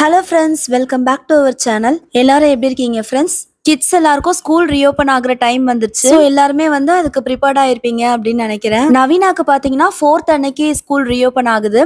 Hello friends, welcome back to our channel. எல்லாரும் எப்படி இருக்கீங்க ஃப்ரெண்ட்ஸ்? கிட்ஸ் எல்லாருக்கும் ஸ்கூல் ரீஓப்பன் ஆகுற டைம் வந்துருச்சு. ஸோ எல்லாருமே வந்து அதுக்கு ப்ரிப்பேர்ட் ஆயிருப்பீங்க அப்படின்னு நினைக்கிறேன். நவீனாக்கு பார்த்தீங்கன்னா 4th அன்னைக்கு ஸ்கூல் ரீஓப்பன் ஆகுது.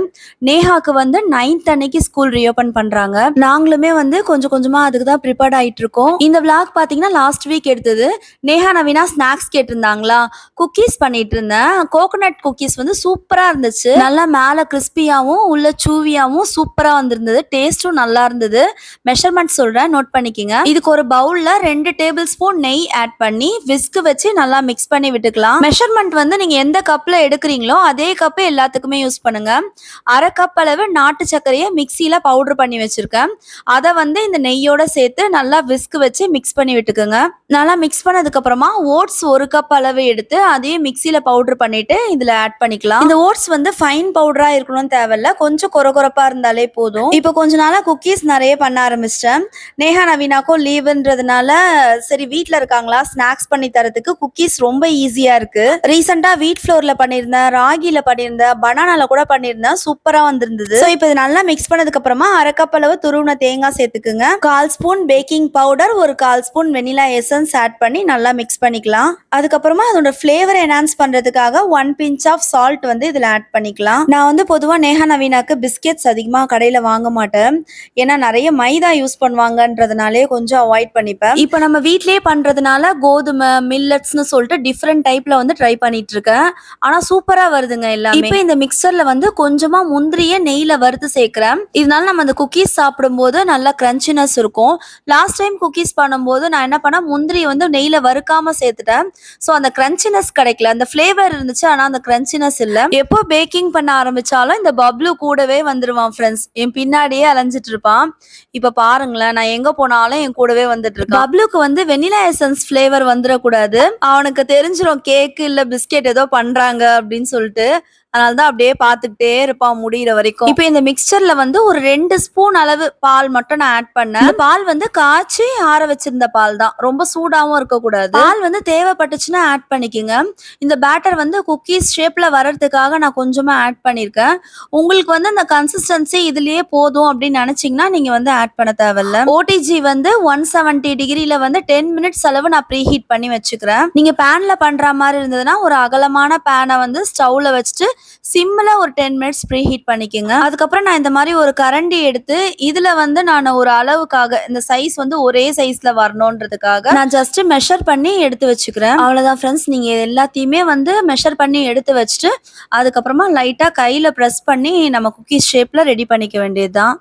நேஹாக்கு வந்து 9th அன்னைக்கு ஸ்கூல் ரீஓப்பன் பண்றாங்க. நாங்களுமே வந்து கொஞ்சம் கொஞ்சமா அதுக்கு தான் ப்ரிப்பேர்ட் ஆயிட்டு இருக்கோம். இந்த விளாக் பார்த்தீங்கன்னா லாஸ்ட் வீக் எடுத்தது. நேஹா நவீனா ஸ்நாக்ஸ் கேட்டிருந்தாங்களா, குக்கீஸ் பண்ணிட்டு இருந்தேன். கோகோனட் குக்கீஸ் வந்து சூப்பரா இருந்துச்சு. நல்லா மேல கிறிஸ்பியாவும் உள்ள சூவியாவும் சூப்பரா வந்திருந்தது. டேஸ்டும் நல்லா இருந்தது. மெஷர்மெண்ட் சொல்றேன், நோட் பண்ணிக்கங்க. இதுக்கு ஒரு பவுல்ல 2 டேபிள் ஸ்பூன் நெய் ஆட் பண்ணி விஸ்க் வச்சு நல்லா மிக்ஸ் பண்ணி விட்டுக்கலாம். மெஷர்மெண்ட் வந்து நீங்க எந்த கப்ல எடுக்கிறீங்களோ அதே கப் எல்லாத்துக்குமே யூஸ் பண்ணுங்க. அரை கப் அளவு நாட்டு சர்க்கரையை மிக்சியில பவுடர் பண்ணி வச்சிருக்கேன். அதை வந்து இந்த நெய்யோட சேர்த்து நல்லா விஸ்க் வச்சு மிக்ஸ் பண்ணி விட்டுக்குங்க. நல்லா மிக்ஸ் பண்ணதுக்கு அப்புறமா ஓட்ஸ் 1 கப் அளவு எடுத்து அதையும் மிக்சியில பவுடர் பண்ணிட்டு இதுல ஆட் பண்ணிக்கலாம். இந்த ஓட்ஸ் வந்து ஃபைன் பவுடரா இருக்கணும்னு தேவையில்ல, கொஞ்சம் கொரகொரப்பா இருந்தாலே போதும். இப்போ கொஞ்ச நாளா குக்கீஸ் நிறைய பண்ண ஆரம்பிச்சிட்டேன். நேஹா நவீனாக்கும் லீவுன்றதுனால சரி வீட்ல இருக்காங்களா, ஸ்நாக்ஸ் பண்ணி தரதுக்கு குக்கீஸ் ரொம்ப ஈஸியா இருக்கு. ரீசெண்டா வீட் ஃப்ளோர்ல பண்ணியிருந்தேன், ராகில பண்ணியிருந்தேன், பனானால கூட பண்ணியிருந்தேன். சூப்பரா வந்திருந்தது. ஸோ இப்போ இது நல்லா மிக்ஸ் பண்ணதுக்கு அப்புறமா அரை கப் அளவு துருவின தேங்காய் சேர்த்துக்குங்க. 1/4 spoon baking powder, 1/4 spoon vanilla essence add பண்ணி நல்லா மிக்ஸ் பண்ணிக்கலாம். அதுக்கப்புறமா அதோட ஃபிளேவர் என்ஹான்ஸ் பண்றதுக்காக 1 பிஞ்ச் ஆஃப் சால்ட் வந்து இதுல ஆட் பண்ணிக்கலாம். நான் வந்து பொதுவா நேஹா நவீனாக்கு பிஸ்கெட்ஸ் அதிகமா கடையில வாங்க மாட்டேன். ஏன்னா நிறைய மைதா யூஸ் பண்ணுவாங்கன்றதுனாலே கொஞ்சம் அவாய்ட் பண்ணிப்பேன். இப்போ நம்ம வீட்லயே பண்றதுனால கோதுமை மில்லட்ஸ்னு சொல்லிட்டு டிஃப்ரெண்ட் டைப்ல வந்து ட்ரை பண்ணிட்டு இருக்கேன். ஆனா சூப்பரா வருதுங்க எல்லாமே. இப்போ இந்த மிக்சர்ல வந்து கொஞ்சமா முந்திரிய நெய்ல வறுத்து சேர்க்கிறேன். இதனால நம்ம அந்த குக்கீஸ் சாப்பிடும்போது நல்லா கிரன்ச்சினஸ் இருக்கும். லாஸ்ட் டைம் குக்கீஸ் பண்ணும்போது நான் என்ன பண்ணேன், முந்திரியை வந்து நெய்ல வறுக்காம சேர்த்துட்டேன். ஸோ அந்த கிரன்ச்சினஸ் கிடைக்கல. அந்த ஃபிளேவர் இருந்துச்சு, ஆனா அந்த கிரன்ச்சினஸ் இல்லை. எப்போ பேக்கிங் பண்ண ஆரம்பிச்சாலும் இந்த பப்ளு கூடவே வந்துருவான் ஃப்ரெண்ட்ஸ். என் பின்னாடியே அலைஞ்சிட்டு இருப்பான். இப்ப பாருங்களேன், நான் எங்க போனாலும் என் கூடவே வந்துட்டு இருக்கான். பப்ளுக்கு வந்து வெனிலா எசன்ஸ் ஃபிளேவர் வந்துடக்கூடாது. அவனுக்கு தெரிஞ்சிடும் கேக்கு இல்ல பிஸ்கெட் ஏதோ பண்றாங்க அப்படின்னு சொல்லிட்டு. அதனாலதான் அப்படியே பார்த்துக்கிட்டே இருப்பான் முடியிற வரைக்கும். இப்போ இந்த மிக்சர்ல வந்து ஒரு 2 ஸ்பூன் அளவு பால் மட்டும் நான் ஆட் பண்ணேன். பால் வந்து காய்ச்சி ஆற வச்சிருந்த பால் தான், ரொம்ப சூடாவும் இருக்கக்கூடாது. பால் வந்து தேவைப்பட்டுச்சுன்னா ஆட் பண்ணிக்கோங்க. இந்த பேட்டர் வந்து குக்கீஸ் ஷேப்ல வர்றதுக்காக நான் கொஞ்சமா ஆட் பண்ணிருக்கேன். உங்களுக்கு வந்து அந்த கன்சிஸ்டன்சி இதுலயே போதும் அப்படின்னு நினைச்சீங்கன்னா நீங்க வந்து ஆட் பண்ண தேவையில்ல. ஓடிஜி வந்து 170 டிகிரில வந்து 10 மினிட்ஸ் அளவு நான் ப்ரீ ஹீட் பண்ணி வச்சுக்கிறேன். நீங்க பேன்ல பண்ற மாதிரி இருந்ததுன்னா ஒரு அகலமான பேனை வந்து ஸ்டவ்ல வச்சுட்டு சிம்ல ஒரு 10 மினிட்ஸ் ப்ரீ ஹீட் பண்ணிக்கோங்க. அதுக்கப்புறம் நான் இந்த மாதிரி ஒரு கரண்டி எடுத்து இதுல வந்து நான் ஒரு அளவுக்காக இந்த சைஸ் வந்து ஒரே சைஸ்ல வரணும்ன்றதுக்காக நான் ஜஸ்ட் மெஷர் பண்ணி எடுத்து வச்சுக்கிறேன். அவ்வளவுதான் ஃப்ரெண்ட்ஸ். நீங்க எல்லாத்தையுமே வந்து மெஷர் பண்ணி எடுத்து வச்சுட்டு அதுக்கப்புறமா லைட்டா கையில ப்ரெஸ் பண்ணி நம்ம குக்கீஸ் ஷேப்ல ரெடி பண்ணிக்க வேண்டியதுதான்.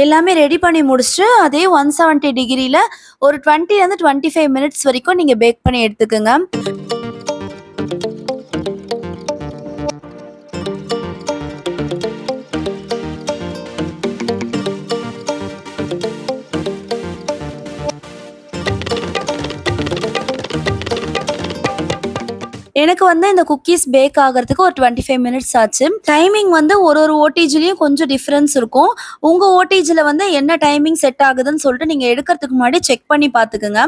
எல்லாமே ரெடி பண்ணி முடிச்சுட்டு அதே 170 டிகிரில ஒரு 20 to 25 மினிட்ஸ் வரைக்கும் நீங்க பேக் பண்ணி எடுத்துக்கோங்க. எனக்கு வந்து இந்த குக்கீஸ் பேக் ஆகிறதுக்கு ஒரு 25 மினிட்ஸ் ஆச்சு. டைமிங் வந்து ஒரு ஓடிஜிலையும் கொஞ்சம் டிஃப்ரென்ஸ் இருக்கும். உங்க ஓடிஜில வந்து என்ன டைமிங் செட் ஆகுதுன்னு சொல்லிட்டு நீங்க எடுக்கிறதுக்கு முன்னாடி செக் பண்ணி பார்த்துக்குங்க.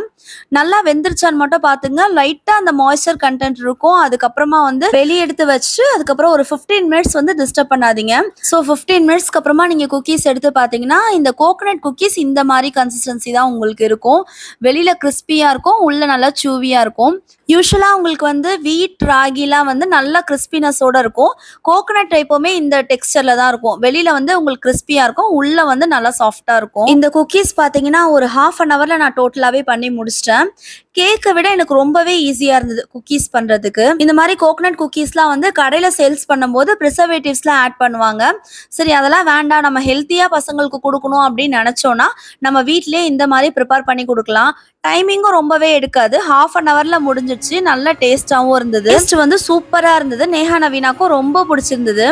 நல்லா வெந்துருச்சான்னு மட்டும் பார்த்துங்க. லைட்டா அந்த மாய்ஸ்சர் கண்டென்ட் இருக்கும். அதுக்கப்புறமா வந்து வெளியே எடுத்து வச்சுட்டு அதுக்கப்புறம் ஒரு 15 மினிட்ஸ் வந்து டிஸ்டர்ப் பண்ணாதீங்க. ஸோ 15 மினிட்ஸ்க்கு அப்புறமா நீங்க குக்கீஸ் எடுத்து பார்த்தீங்கன்னா இந்த கோகோனட் குக்கீஸ் இந்த மாதிரி கன்சிஸ்டன்சி தான் உங்களுக்கு இருக்கும். வெளியில கிறிஸ்பியா இருக்கும், உள்ள நல்லா சூவியா இருக்கும். யூஸ்வலா உங்களுக்கு வந்து வீட் ராகிலாம் வந்து நல்ல கிறிஸ்பினஸோட இருக்கும். கோகோனட் எப்பவுமே இந்த டெக்ஸ்டர்ல தான் இருக்கும். வெளியில வந்து உங்களுக்கு கிறிஸ்பியா இருக்கும், உள்ள வந்து நல்லா சாஃப்டா இருக்கும். இந்த குக்கீஸ் பாத்தீங்கன்னா ஒரு 1/2 hourல நான் டோட்டலாவே பண்ணி முடிச்சிட்டேன். கேக்கை விட எனக்கு ரொம்பவே ஈஸியா இருந்தது குக்கீஸ் பண்றதுக்கு. இந்த மாதிரி கோகனட் குக்கீஸ்லாம் வந்து கடையில சேல்ஸ் பண்ணும்போது ப்ரிசர்வேட்டிவ்ஸ்லாம் ஆட் பண்ணுவாங்க. சரி அதெல்லாம் வேண்டாம், நம்ம ஹெல்த்தியா பசங்களுக்கு கொடுக்கணும் அப்படின்னு நினைச்சோம்னா நம்ம வீட்லயே இந்த மாதிரி ப்ரிப்பேர் பண்ணி கொடுக்கலாம். டைமிங்கும் ரொம்பவே எடுக்காது. 1/2 hourல முடிஞ்சிடுச்சு. நல்ல டேஸ்டாவும் இருந்தது. டேஸ்ட் வந்து சூப்பரா இருந்தது. நேஹா நவீனாக்கும் ரொம்ப பிடிச்சிருந்தது.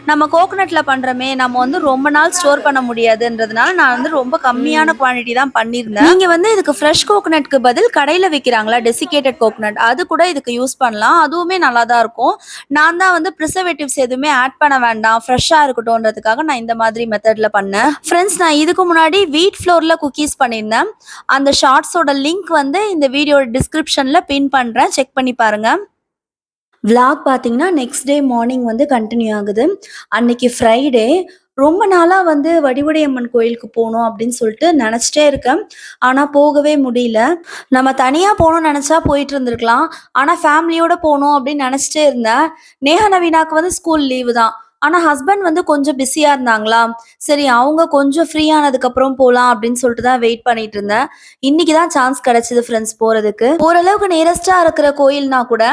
நம்ம கோகனட்ல பண்றோமே, நம்ம வந்து ரொம்ப நாள் ஸ்டோர் பண்ண முடியாதுன்றதுனால நான் வந்து ரொம்ப கம்மியான குவான்டிட்டி தான் பண்ணியிருந்தேன். நீங்க வந்து இதுக்கு ஃப்ரெஷ் கோகனட்க்கு பதில் கடையில விற்கிறாங்களா டெசிகேட்டட் கோகனட், அது கூட இதுக்கு யூஸ் பண்ணலாம். அதுவுமே நல்லா தான் இருக்கும். நான் தான் வந்து ப்ரிசர்வேட்டிவ்ஸ் எதுவுமே ஆட் பண்ண வேண்டாம், ஃப்ரெஷ்ஷா இருக்கட்டும்ன்றதுக்காக நான் இந்த மாதிரி மெத்தட்ல பண்ணேன். ஃப்ரெண்ட்ஸ், நான் இதுக்கு முன்னாடி வீட் ஃப்ளோர்ல குக்கீஸ் பண்ணியிருந்தேன். அந்த ஷார்ட்ஸோட லிங்க் வந்து இந்த வீடியோட டிஸ்கிரிப்ஷன்ல பின் பண்றேன், செக் பண்ணி பாருங்க. விளாக் பார்த்தீங்கன்னா நெக்ஸ்ட் டே மார்னிங் வந்து கண்டினியூ ஆகுது. அன்னைக்கு ஃப்ரைடே. ரொம்ப நாளா வந்து வடிவுடையம்மன் கோயிலுக்கு போகணும் அப்படின்னு சொல்லிட்டு நினச்சிட்டே இருக்கேன். ஆனால் போகவே முடியல. நம்ம தனியாக போகணும்னு நினச்சா போயிட்டு இருந்திருக்கலாம். ஆனால் ஃபேமிலியோட போகணும் அப்படின்னு நினச்சிட்டே இருந்தேன். நேஹா நவீனாக்கு வந்து ஸ்கூல் லீவு தான். ஆனால் ஹஸ்பண்ட் வந்து கொஞ்சம் பிஸியாக இருந்தாங்களா, சரி அவங்க கொஞ்சம் ஃப்ரீ ஆனதுக்கப்புறம் போகலாம் அப்படின்னு சொல்லிட்டு தான் வெயிட் பண்ணிட்டு இருந்தேன். இன்னைக்கு தான் சான்ஸ் கிடைச்சது ஃப்ரெண்ட்ஸ் போகிறதுக்கு. ஓரளவுக்கு நியரஸ்டாக இருக்கிற கோயில்னா கூட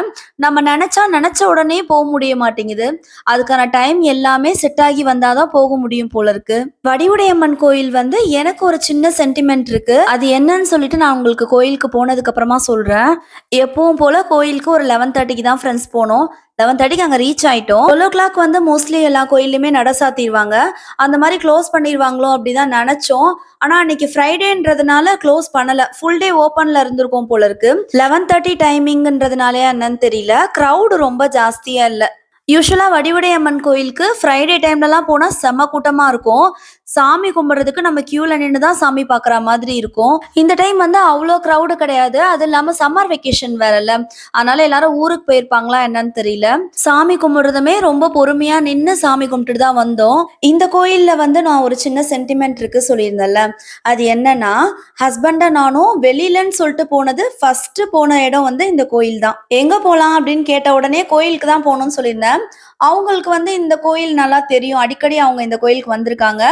நம்ம நினச்ச உடனே போக முடிய மாட்டேங்குது. அதுக்கான டைம் எல்லாமே செட் ஆகி வந்தாதான் போக முடியும் போல இருக்கு. வடிவுடையம்மன் கோயில் வந்து எனக்கு ஒரு சின்ன சென்டிமெண்ட் இருக்கு. அது என்னன்னு சொல்லிட்டு நான் உங்களுக்கு கோயிலுக்கு போனதுக்கு அப்புறமா சொல்றேன். எப்பவும் போல கோயிலுக்கு ஒரு 11:30க்கு தான் ஃப்ரெண்ட்ஸ் போனோம். 11:30க்கு அங்கே ரீச் ஆயிட்டோம். 12 o'clock வந்து மோஸ்ட்லி எல்லா கோயிலுமே நட சாத்திடுவாங்க. அந்த மாதிரி க்ளோஸ் பண்ணிடுவாங்களோ அப்படிதான் நினைச்சோம். ஆனா அன்னைக்கு ஃப்ரைடேன்றதுனால க்ளோஸ் பண்ணல. ஃபுல் டே ஓப்பன்ல இருந்திருக்கும் போல இருக்கு. 11:30 டைமிங்ன்றதுனாலே என்னன்னு தெரியல, க்ரௌடு ரொம்ப ஜாஸ்தியா இல்ல. யூஸ்வலா வடிவுடையம்மன் கோயிலுக்கு ஃப்ரைடே டைம்லலாம் போனால் செம்ம கூட்டமாக இருக்கும். சாமி கும்பிட்றதுக்கு நம்ம கியூவில் நின்று தான் சாமி பார்க்குற மாதிரி இருக்கும். இந்த டைம் வந்து அவ்வளோ க்ரௌடு கிடையாது. அது இல்லாமல் சம்மர் வெக்கேஷன் வேறல்ல, அதனால எல்லாரும் ஊருக்கு போயிருப்பாங்களா என்னன்னு தெரியல. சாமி கும்பிட்றதுமே ரொம்ப பொறுமையாக நின்று சாமி கும்பிட்டுட்டு தான் வந்தோம். இந்த கோயிலில் வந்து நான் ஒரு சின்ன சென்டிமெண்ட் இருக்கு சொல்லியிருந்தேன்ல, அது என்னன்னா ஹஸ்பண்டை நானும் வெளியிலன்னு சொல்லிட்டு போனது ஃபர்ஸ்ட் போன இடம் வந்து இந்த கோயில் தான். எங்கே போகலாம் அப்படின்னு கேட்ட உடனே கோயிலுக்கு தான் போகணும்னு சொல்லியிருந்தேன். அவங்களுக்கு வந்து இந்த கோயில் நல்லா தெரியும், அடிக்கடி அவங்க இந்த கோயிலுக்கு வந்திருக்காங்க.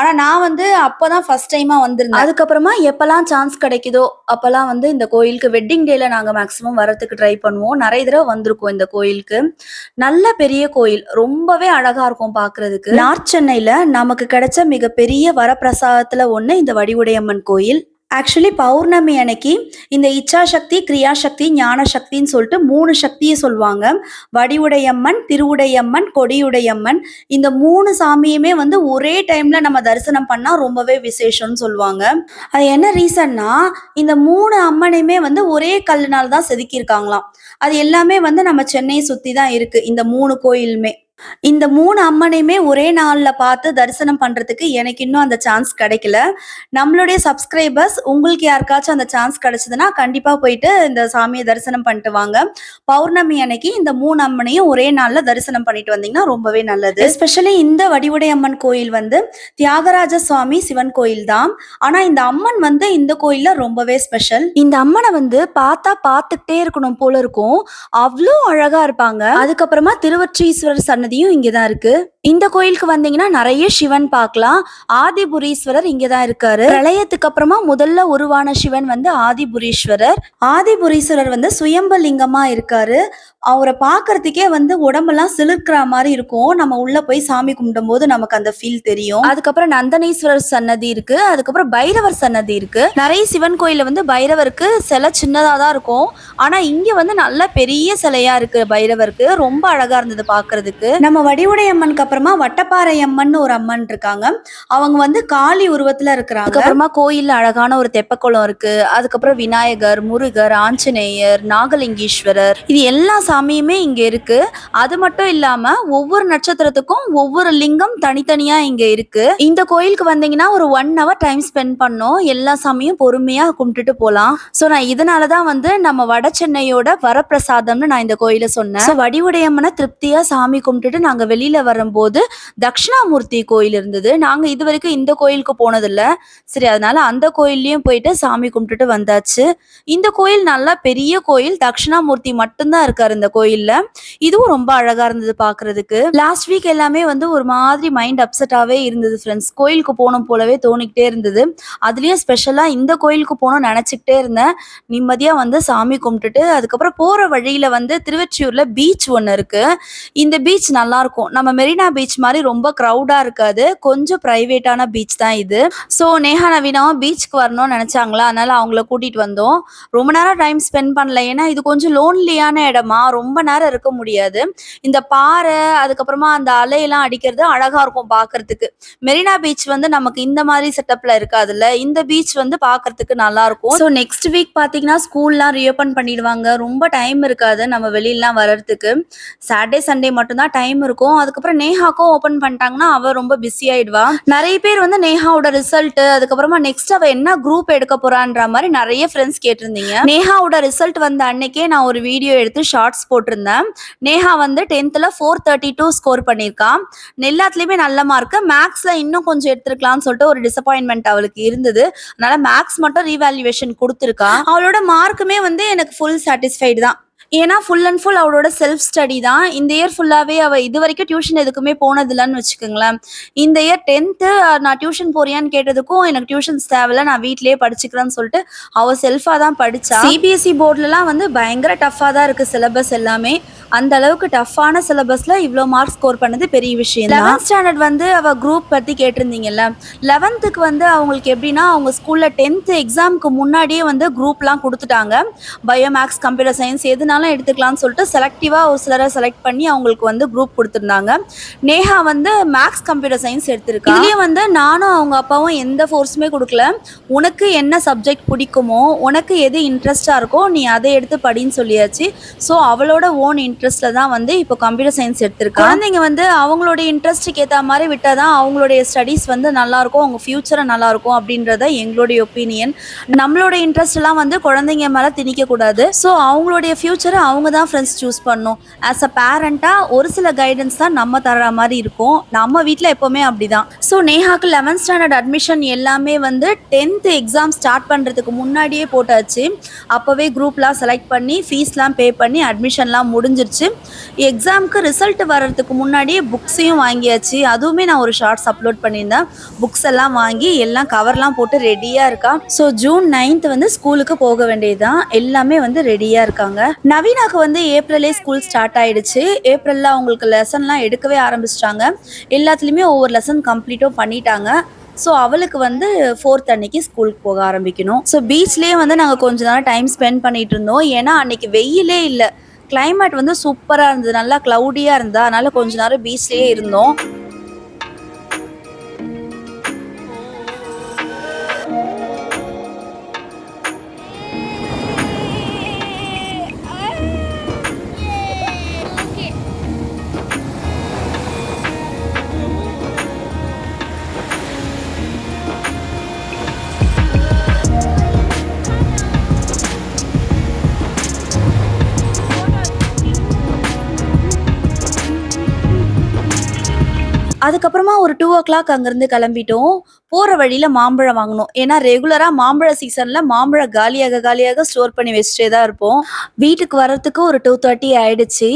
ஆனா நான் வந்து அப்பதான் ஃபர்ஸ்ட் டைமா வந்திருந்தேன். அதுக்கப்புறமா எப்பெல்லாம் சான்ஸ் கிடைக்குதோ அப்பெல்லாம் வந்து இந்த கோயிலுக்கு வெட்டிங் டேல நாங்க மேக்சிமம் வரதுக்கு ட்ரை பண்ணுவோம். நிறைய தடவை வந்திருக்கோம் இந்த கோயிலுக்கு. நல்ல பெரிய கோயில், ரொம்பவே அழகா இருக்கும் பாக்குறதுக்கு. நார்த் சென்னையில நமக்கு கிடைச்ச மிகப்பெரிய வரப்பிரசாதத்துல ஒண்ணு இந்த வடிவுடையம்மன் கோயில். ஆக்சுவலி பௌர்ணமி அன்னைக்கு இந்த இச்சா சக்தி, கிரியா சக்தி, ஞான சக்தின்னு சொல்லிட்டு 3 சக்தியை சொல்லுவாங்க. வடிவுடையம்மன், திருவுடையம்மன், கொடியுடையம்மன். இந்த 3 சாமியுமே வந்து ஒரே டைம்ல நம்ம தரிசனம் பண்ணா ரொம்பவே விசேஷம்னு சொல்லுவாங்க. அது என்ன ரீசன்னா, இந்த 3 அம்மனையுமே வந்து ஒரே கல்லுனால தான் செதுக்கியிருக்காங்களாம். அது எல்லாமே வந்து நம்ம சென்னையை சுத்தி தான் இருக்கு இந்த 3 கோயிலுமே. இந்த 3 அம்மனையுமே ஒரே நாள்ல பார்த்து தரிசனம் பண்றதுக்கு எனக்கு இன்னும் அந்த சான்ஸ் கிடைக்கல. நம்மளுடைய சப்ஸ்கிரைபர்ஸ் உங்களுக்கு யாருக்காச்சும் அந்த சான்ஸ் கிடைச்சதுன்னா கண்டிப்பா போயிட்டு இந்த சாமியை தரிசனம் பண்ணிட்டு வாங்க. பௌர்ணமி அன்னைக்கு இந்த 3 அம்மனையும் ஒரே நாள்ல தரிசனம் பண்ணிட்டு வந்தீங்கன்னா ரொம்பவே நல்லது. எஸ்பெஷலி இந்த வடிவுடையம்மன் கோயில் வந்து தியாகராஜ சுவாமி சிவன் கோயில் தான். ஆனா இந்த அம்மன் வந்து இந்த கோயில்ல ரொம்பவே ஸ்பெஷல். இந்த அம்மனை வந்து பார்த்தா பார்த்துக்கிட்டே இருக்கணும் போல இருக்கும், அவ்வளோ அழகா இருப்பாங்க. அதுக்கப்புறமா திருவொற்றீஸ்வரர் சன்னதியும் இங்கதான் இருக்கு. இந்த கோயிலுக்கு வந்தீங்கன்னா நிறைய சிவன் பார்க்கலாம். ஆதிபுரீஸ்வரர் இங்கதான் இருக்காரு. பிரளயத்துக்கு அப்புறமா முதல்ல உருவான சிவன் வந்து ஆதிபுரீஸ்வரர். ஆதிபுரீஸ்வரர் வந்து சுயம்ப லிங்கமா இருக்காரு. அவரை பார்க்கறதுக்கே வந்து உடம்பெல்லாம் சிலிர்க்கிற மாதிரி இருக்கும். நம்ம உள்ள போய் சாமி கும்பிடும் போது நமக்கு அந்த ஃபீல் தெரியும். அதுக்கப்புறம் நந்தனீஸ்வரர் சன்னதி இருக்கு. அதுக்கப்புறம் பைரவர் சன்னதி இருக்கு. நிறைய சிவன் கோயில வந்து பைரவருக்கு சிலை சின்னதா தான் இருக்கும். ஆனா இங்க வந்து நல்ல பெரிய சிலையா இருக்கு பைரவருக்கு. ரொம்ப அழகா இருந்தது பாக்குறதுக்கு. நம்ம வடிவுடையம்மனுக்கு அப்புறமா வட்டப்பாறை அம்மன் ஒரு அம்மன் இருக்காங்க. அவங்க வந்து காளி உருவத்துல இருக்கிறாங்க. அதுக்கப்புறமா கோயில்ல அழகான ஒரு தெப்பக்குளம் இருக்கு. அதுக்கப்புறம் விநாயகர், முருகர், ஆஞ்சநேயர், நாகலிங்கீஸ்வரர், இது எல்லா சாமியுமே இங்க இருக்கு. அது மட்டும் இல்லாம ஒவ்வொரு நட்சத்திரத்துக்கும் ஒவ்வொரு லிங்கம் தனித்தனியா இங்க இருக்கு. இந்த கோயிலுக்கு வந்தீங்கன்னா ஒரு 1 hour டைம் ஸ்பெண்ட் பண்ணோம். எல்லா சாமியும் பொறுமையா கும்பிட்டுட்டு போலாம். சோ நான் இதனாலதான் வந்து நம்ம வட சென்னையோட வரப்பிரசாதம்னு நான் இந்த கோயில சொன்னேன். வடிவுடையம்மனை திருப்தியா சாமி கும்பிட்டுட்டு நாங்க வெளியில வரும்போது போகும்போது தட்சிணாமூர்த்தி கோயில் இருந்தது. நாங்க இதுவரைக்கும் இந்த கோயிலுக்கு போனதில்ல. சரி அதனால அந்த கோயில்லயும் போயிட்டு சாமி கும்பிட்டுட்டு வந்தாச்சு. இந்த கோயில் நல்லா பெரிய கோயில். தட்சிணாமூர்த்தி மட்டும் தான் இருக்காரு இந்த கோயில்ல. இதுவும் ரொம்ப அழகா இருந்தது பார்க்கறதுக்கு. லாஸ்ட் வீக் எல்லாமே வந்து ஒரு மாதிரி மைண்ட் அப்செட்டாவே இருந்தது ஃப்ரெண்ட்ஸ். கோயிலுக்கு போணும் போலவே தோணிக்கிட்டே இருந்தது. அதுலயும் ஸ்பெஷலா இந்த கோயிலுக்கு போகணும்னு நினைச்சுக்கிட்டே இருந்தேன். நிம்மதியா வந்து சாமி கும்பிட்டுட்டு அதுக்கப்புறம் போற வழியில வந்து திருவொற்றியூர்ல பீச் ஒண்ணு இருக்கு. இந்த பீச் நல்லா இருக்கும். நம்ம மெரினா பீச் மாதிரி ரொம்ப கிரௌடா இருக்காது. கொஞ்சம் பிரைவேட்டான பீச் தான் இது. ஸோ நேஹா நவீனாவும் பீச்சுக்கு வரணும்னு நினைச்சாங்களா, அதனால அவங்கள கூட்டிட்டு வந்தோம். ரொம்ப நேரம் டைம் ஸ்பெண்ட் பண்ணல. ஏன்னா இது கொஞ்சம் லோன்லியான இடமா, ரொம்ப நேரம் இருக்க முடியாது. இந்த பாறை அதுக்கப்புறமா அந்த அலையெல்லாம் அடிக்கிறது அழகா இருக்கும் பார்க்கறதுக்கு. மெரினா பீச் வந்து நமக்கு இந்த மாதிரி செட்டப்ல இருக்காதுல்ல. இந்த பீச் வந்து பார்க்கறதுக்கு நல்லா இருக்கும். ஸோ நெக்ஸ்ட் வீக் பார்த்தீங்கன்னா ஸ்கூல்லாம் ரீஓப்பன் பண்ணிடுவாங்க. ரொம்ப டைம் இருக்காது நம்ம வெளியிலாம் வர்றதுக்கு. சாட்டர்டே சண்டே மட்டும்தான் டைம் இருக்கும். அதுக்கப்புறம் நேஹாக்கும் ஓப்பன் பண்ணிட்டாங்கன்னா அவ ரொம்ப பிஸி ஆயிடுவா. நிறைய பேர் வந்து நேஹாவோட ரிசல்ட் அதுக்கப்புறமா நெக்ஸ்ட் அவ என்ன குரூப் எடுக்க போறான்ற மாதிரி நிறைய ஃப்ரெண்ட்ஸ் கேட்டிருந்தீங்க. நேஹாவோட ரிசல்ட் வந்த அன்னைக்கே நான் ஒரு வீடியோ எடுத்து ஷார்ட்ஸ் போட்டிருந்தேன். நேஹா வந்து 10th 432 ஸ்கோர் பண்ணியிருக்கான். எல்லாத்துலயுமே நல்ல மார்க். மேக்ஸ்ல இன்னும் கொஞ்சம் எடுத்திருக்கலாம்னு சொல்லிட்டு ஒரு டிசப்பாயின்மெண்ட் அவளுக்கு இருந்தது. அதனால மேக்ஸ் மட்டும் ரீவேல்யூவேஷன் கொடுத்துருக்கா. அவளோட மார்க்குமே வந்து எனக்கு ஃபுல் சாட்டிஸ்ஃபைடு தான். ஏன்னா ஃபுல் அண்ட் ஃபுல் அவளோட செல்ஃப் ஸ்டடி தான். இந்த இயர் ஃபுல்லாவே அவ இது வரைக்கும் டியூஷன் எதுக்குமே போனதில்லைன்னு வச்சுக்கோங்களேன். இந்த இயர் 10th நான் டியூஷன் போறியான்னு கேட்டதுக்கும் எனக்கு டியூஷன்ஸ் தேவையில்ல, நான் வீட்லயே படிச்சுக்கிறேன்னு சொல்லிட்டு அவ செல்ஃபா தான் படிச்சா. சிபிஎஸ்இ போர்ட்லலாம் வந்து பயங்கர டஃபா தான் இருக்கு சிலபஸ் எல்லாமே. அந்த அளவுக்கு டஃப்பான சிலபஸ்ல இவ்வளோ மார்க் ஸ்கோர் பண்ணது பெரிய விஷயம். 11th ஸ்டாண்டர்ட் வந்து அவ குரூப் பத்தி கேட்டிருந்தீங்கல்ல. 11th வந்து அவங்களுக்கு எப்படின்னா அவங்க ஸ்கூல்ல 10th எக்ஸாமுக்கு முன்னாடியே வந்து குரூப்லாம் கொடுத்துட்டாங்க. பயோ மேக்ஸ் கம்ப்யூட்டர் சயின்ஸ் எதுனாலும் எடுத்துக்கலாம்னு சொல்லிட்டு செலக்டிவா ஒரு சிலரை செலக்ட் பண்ணி அவங்களுக்கு வந்து குரூப் கொடுத்துருந்தாங்க. நேஹா வந்து மேக்ஸ் கம்ப்யூட்டர் சயின்ஸ் எடுத்திருக்கா. இதுலயும் வந்து நானும் அவங்க அப்பாவும் எந்த ஃபோர்ஸுமே கொடுக்கல. உனக்கு என்ன சப்ஜெக்ட் பிடிக்குமோ, உனக்கு எது இன்ட்ரெஸ்டா இருக்கோ நீ அதை எடுத்து படின்னு சொல்லியாச்சு. ஸோ அவளோட ஓன் இன்ட்ரெஸ்ட்ல தான் வந்து இப்போ கம்ப்யூட்டர் சயின்ஸ் எடுத்திருக்கா. குழந்தைங்க வந்து அவங்களோட இன்ட்ரெஸ்ட்டுக்கு ஏற்ற மாதிரி விட்டாதான் அவங்களுடைய ஸ்டடீஸ் வந்து நல்லா இருக்கும், அவங்க ஃபியூச்சரை நல்லா இருக்கும் அப்படின்றத எங்களுடைய ஒப்பீனியன். நம்மளோட இன்ட்ரெஸ்ட் எல்லாம் வந்து குழந்தைங்க மேல திணிக்க கூடாது. ஸோ அவங்களுடைய ஃபியூச்சரை அவங்க தான் ஃப்ரெண்ட்ஸ் சூஸ் பண்ணணும். ஆஸ் அ பேரண்டா ஒரு சில கைடன்ஸ் தான் நம்ம தர மாதிரி இருக்கும். நம்ம வீட்டில் எப்பவுமே அப்படிதான். ஸோ நேஹாக்கு 11th ஸ்டாண்டர்ட் அட்மிஷன் எல்லாமே வந்து 10th எக்ஸாம் ஸ்டார்ட் பண்றதுக்கு முன்னாடியே போட்டாச்சு. அப்பவே குரூப்லாம் செலக்ட் பண்ணி ஃபீஸ்லாம் பே பண்ணி அட்மிஷன்லாம் முடிஞ்சிருச்சு. எக்ஸாமுக்கு ரிசல்ட் வர்றதுக்கு முன்னாடியே புக்ஸையும் வாங்கியாச்சு. அதுவுமே நான் ஒரு ஷார்ட்ஸ் அப்லோட் பண்ணியிருந்தேன். புக்ஸ் எல்லாம் வாங்கி எல்லாம் கவர்லாம் போட்டு ரெடியா இருக்கா. ஸோ ஜூன் 9th வந்து ஸ்கூலுக்கு போக வேண்டியதுதான். எல்லாமே வந்து ரெடியா இருக்காங்க. நவீனாக்கு வந்து ஏப்ரலே ஸ்கூல் ஸ்டார்ட் ஆயிடுச்சு. ஏப்ரல்ல அவங்களுக்கு லெசன்லாம் எடுக்கவே ஆரம்பிச்சிட்டாங்க. எல்லாத்துலேயுமே ஒவ்வொரு லெசன் கம்ப்ளீட்டும் பண்ணிட்டாங்க. ஸோ அவளுக்கு வந்து 4th அன்னைக்கு ஸ்கூலுக்கு போக ஆரம்பிக்கணும். ஸோ பீச்லேயே வந்து நாங்கள் கொஞ்ச நேரம் டைம் ஸ்பெண்ட் பண்ணிட்டு இருந்தோம். ஏன்னா அன்னைக்கு வெயிலே இல்லை, கிளைமேட் வந்து சூப்பராக இருந்தது, நல்லா க்ளவுடியாக இருந்தா. அதனால கொஞ்ச நேரம் பீச்லேயே இருந்தோம். அதுக்கப்புறமா ஒரு 2 o'clock அங்கேருந்து கிளம்பிட்டோம். போகிற வழியில் மாம்பழம் வாங்கினோம். ஏன்னா ரெகுலராக மாம்பழ சீசனில் மாம்பழம் காலியாக ஸ்டோர் பண்ணி வச்சுட்டே தான் இருப்போம். வீட்டுக்கு வர்றதுக்கு ஒரு 2:30 ஆயிடுச்சு.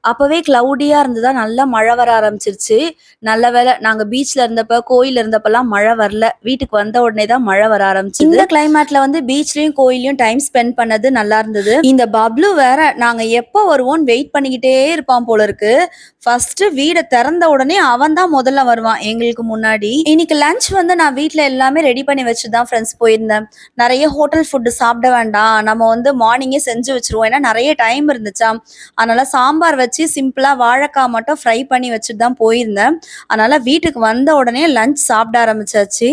அப்போவே க்ளவுடியாக இருந்ததா, நல்லா மழை வர ஆரம்பிச்சிருச்சு. நல்ல வேலை நாங்கள் பீச்சில் இருந்தப்போ கோயில் இருந்தப்பெல்லாம் மழை வரல. வீட்டுக்கு வந்த உடனே தான் மழை வர ஆரம்பிச்சு. இந்த கிளைமேட்டில் வந்து பீச்லேயும் கோயிலையும் டைம் ஸ்பெண்ட் பண்ணது நல்லா இருந்தது. இந்த பப்ளு வேற நாங்கள் எப்போ வருவோன்னு வெயிட் பண்ணிக்கிட்டே இருப்பான் போல இருக்கு. ஃபர்ஸ்ட் வீடை திறந்த உடனே அவன் தான் முதல்ல வருவான் எங்களுக்கு முன்னாடி. இன்னைக்கு லஞ்ச் வந்து நான் வீட்டில் எல்லாமே ரெடி பண்ணி வச்சுதான் ஃப்ரெண்ட்ஸ் போயிருந்தேன். நிறைய ஹோட்டல் ஃபுட்டு சாப்பிட வேண்டாம், நம்ம வந்து மார்னிங்கே செஞ்சு வச்சிருவோம். ஏன்னா நிறைய டைம் இருந்துச்சா, அதனால சாம்பார் வச்சு சிம்பிளா வாழைக்காய் மட்டும் ஃப்ரை பண்ணி வச்சுட்டு தான் போயிருந்தேன். அதனால வீட்டுக்கு வந்த உடனே லஞ்ச் சாப்பிட ஆரம்பிச்சாச்சு.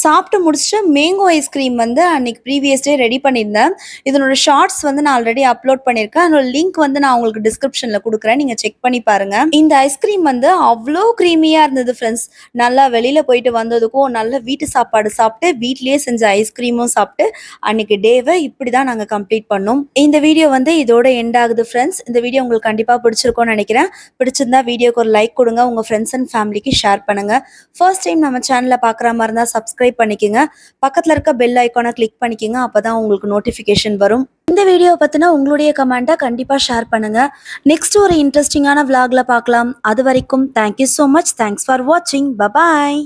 சாப்பிட்டு முடிச்சுட்டு மேங்கோ ஐஸ்கிரீம் வந்து அன்னைக்கு ப்ரீவியஸ் டே ரெடி பண்ணியிருந்தேன். இதனோட ஷார்ட்ஸ் வந்து நான் ஆல்ரெடி அப்லோட் பண்ணியிருக்கேன். அதனோட லிங்க் வந்து நான் உங்களுக்கு டிஸ்கிரிப்ஷன்ல குடுக்குறேன். நீங்க செக் பண்ணி பாருங்க. இந்த ஐஸ்கிரீம் வந்து அவ்ளோ கிரீமியா இருந்தது ஃப்ரெண்ட்ஸ். நல்லா வெளியில போயிட்டு வந்ததுக்கும், நல்ல வீட்டு சாப்பாடு சாப்பிட்டு, வீட்லயே செஞ்ச ஐஸ்கிரீமும் சாப்பிட்டு, அன்னைக்கு டேவ இப்படிதான் நாங்க கம்ப்ளீட் பண்ணோம். இந்த வீடியோ வந்து இதோட எண்ட் ஆகுது ஃப்ரெண்ட்ஸ். இந்த வீடியோ உங்களுக்கு கண்டிப்பா பிடிச்சிருக்கும்னு நினைக்கிறேன். பிடிச்சிருந்தா வீடியோக்கு ஒரு லைக் கொடுங்க. உங்க ஃப்ரெண்ட்ஸ் அண்ட் ஃபேமிலிக்கு ஷேர் பண்ணுங்க. ஃபர்ஸ்ட் டைம் நம்ம சேனலை பார்க்குற மாதிரி இருந்தால் சப்ஸ்கிரைப் பண்ணிக்கோங்க. பக்கத்தில் இருக்க பெல் ஐக்கானை கிளிக் பண்ணிக்கோங்க. அப்பதான் உங்களுக்கு நோட்டிஃபிகேஷன் வரும். இந்த வீடியோ பற்றின உங்களுடைய கமெண்ட்டை கண்டிப்பாக ஷேர் பண்ணுங்க. நெக்ஸ்ட் ஒரு இன்ட்ரெஸ்டிங்கான vlogல பார்க்கலாம். அது வரைக்கும் thank you so much. Thanks for வாட்சிங். பபாய்.